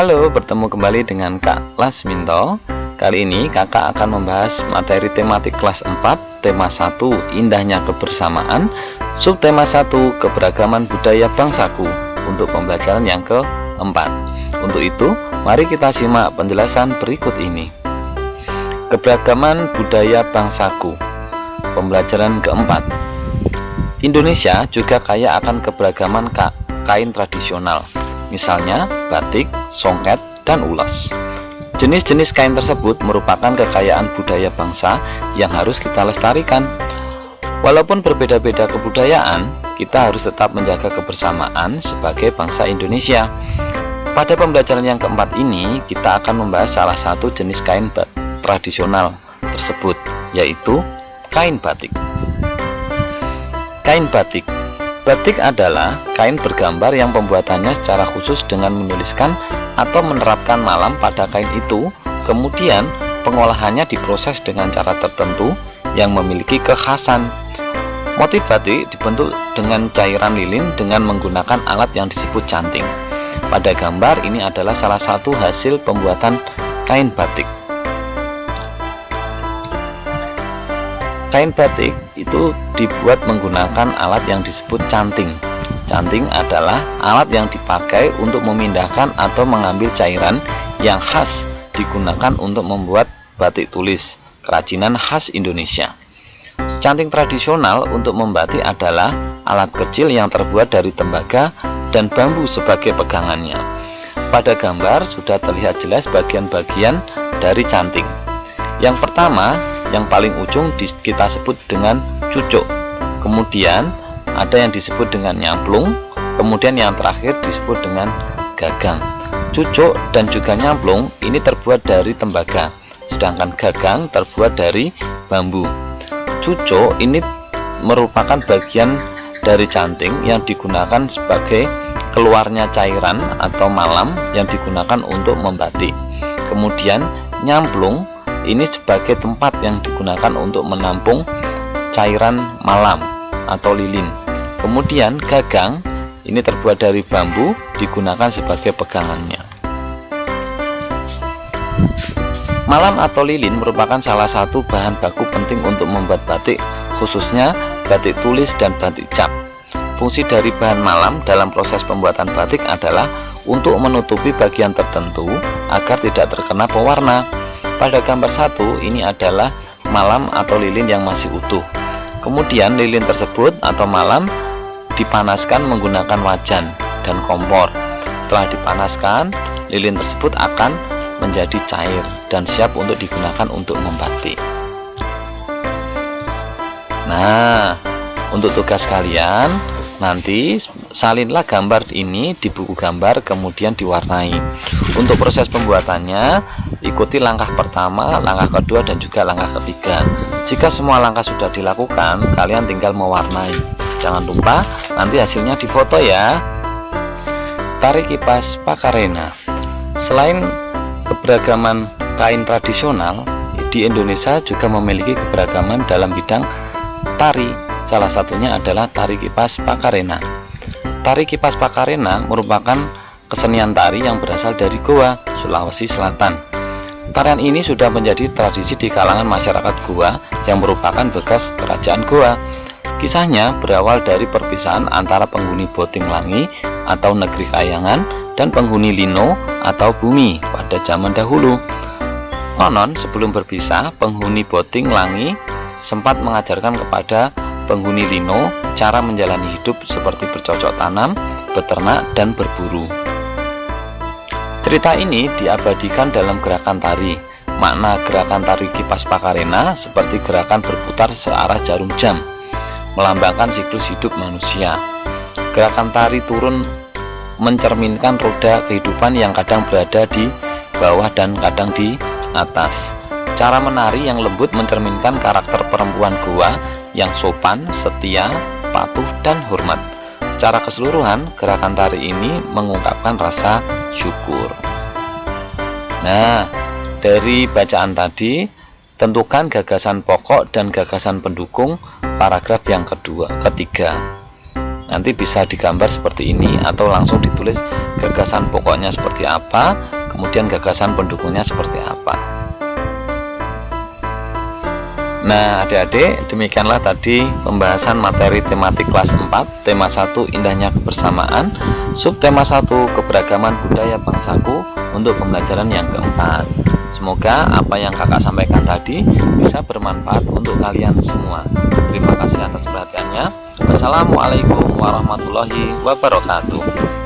Halo, bertemu kembali dengan Kak Lasminto. Kali ini kakak akan membahas materi tematik kelas 4, tema 1, indahnya kebersamaan, subtema 1, keberagaman budaya bangsaku, untuk pembelajaran yang keempat. Untuk itu, mari kita simak penjelasan berikut ini. Keberagaman budaya bangsaku, pembelajaran keempat. Indonesia juga kaya akan keberagaman kain tradisional, misalnya batik, songket, dan ulas. Jenis-jenis kain tersebut merupakan kekayaan budaya bangsa yang harus kita lestarikan. Walaupun berbeda-beda kebudayaan, kita harus tetap menjaga kebersamaan sebagai bangsa Indonesia. Pada pembelajaran yang keempat ini, kita akan membahas salah satu jenis kain tradisional tersebut, yaitu kain batik. Kain batik. Batik adalah kain bergambar yang pembuatannya secara khusus dengan menuliskan atau menerapkan malam pada kain itu. Kemudian pengolahannya diproses dengan cara tertentu yang memiliki kekhasan. Motif batik dibentuk dengan cairan lilin dengan menggunakan alat yang disebut canting. Pada gambar ini adalah salah satu hasil pembuatan kain batik. Kain batik itu dibuat menggunakan alat yang disebut canting. Canting adalah alat yang dipakai untuk memindahkan atau mengambil cairan yang khas digunakan untuk membuat batik tulis, kerajinan khas Indonesia. Canting tradisional untuk membatik adalah alat kecil yang terbuat dari tembaga dan bambu sebagai pegangannya. Pada gambar sudah terlihat jelas bagian-bagian dari canting. Yang pertama, yang paling ujung kita sebut dengan cucuk. Kemudian ada yang disebut dengan nyamplung. Kemudian yang terakhir disebut dengan gagang. Cucuk dan juga nyamplung ini terbuat dari tembaga, sedangkan gagang terbuat dari bambu. Cucuk ini merupakan bagian dari canting yang digunakan sebagai keluarnya cairan atau malam yang digunakan untuk membatik. Kemudian nyamplung ini sebagai tempat yang digunakan untuk menampung cairan malam atau lilin. Kemudian gagang ini terbuat dari bambu, digunakan sebagai pegangannya. Malam atau lilin merupakan salah satu bahan baku penting untuk membuat batik, khususnya batik tulis dan batik cap. Fungsi dari bahan malam dalam proses pembuatan batik adalah untuk menutupi bagian tertentu agar tidak terkena pewarna. Pada gambar 1 ini adalah malam atau lilin yang masih utuh. Kemudian lilin tersebut atau malam dipanaskan menggunakan wajan dan kompor. Setelah dipanaskan, lilin tersebut akan menjadi cair dan siap untuk digunakan untuk membatik. Nah, untuk tugas kalian, nanti salinlah gambar ini di buku gambar kemudian diwarnai. Untuk proses pembuatannya, ikuti langkah pertama, langkah kedua, dan juga langkah ketiga. Jika semua langkah sudah dilakukan, kalian tinggal mewarnai. Jangan lupa nanti hasilnya difoto ya. Tari kipas Pakarena. Selain keberagaman kain tradisional, di Indonesia juga memiliki keberagaman dalam bidang tari. Salah satunya adalah tari kipas Pakarena. Tari kipas Pakarena merupakan kesenian tari yang berasal dari Goa, Sulawesi Selatan. Tarian ini sudah menjadi tradisi di kalangan masyarakat Goa yang merupakan bekas kerajaan Goa. Kisahnya berawal dari perpisahan antara penghuni Boting Langi atau negeri kayangan dan penghuni Lino atau bumi pada zaman dahulu. Konon sebelum berpisah, penghuni Boting Langi sempat mengajarkan kepada penghuni Lino cara menjalani hidup seperti bercocok tanam, beternak, dan berburu. Cerita ini diabadikan dalam gerakan tari. Makna gerakan tari kipas Pakarena seperti gerakan berputar searah jarum jam, melambangkan siklus hidup manusia. Gerakan tari turun mencerminkan roda kehidupan yang kadang berada di bawah dan kadang di atas. Cara menari yang lembut mencerminkan karakter perempuan Goa yang sopan, setia, patuh, dan hormat. Secara keseluruhan, gerakan tari ini mengungkapkan rasa syukur. Nah, dari bacaan tadi, tentukan gagasan pokok dan gagasan pendukung paragraf yang ketiga. nanti bisa digambar seperti ini, atau langsung ditulis gagasan pokoknya seperti apa, kemudian gagasan pendukungnya seperti apa. Nah adik-adik, demikianlah tadi pembahasan materi tematik kelas 4, tema 1 indahnya kebersamaan, subtema 1 keberagaman budaya bangsaku untuk pembelajaran yang keempat. Semoga apa yang kakak sampaikan tadi bisa bermanfaat untuk kalian semua. Terima kasih atas perhatiannya. Wassalamualaikum warahmatullahi wabarakatuh.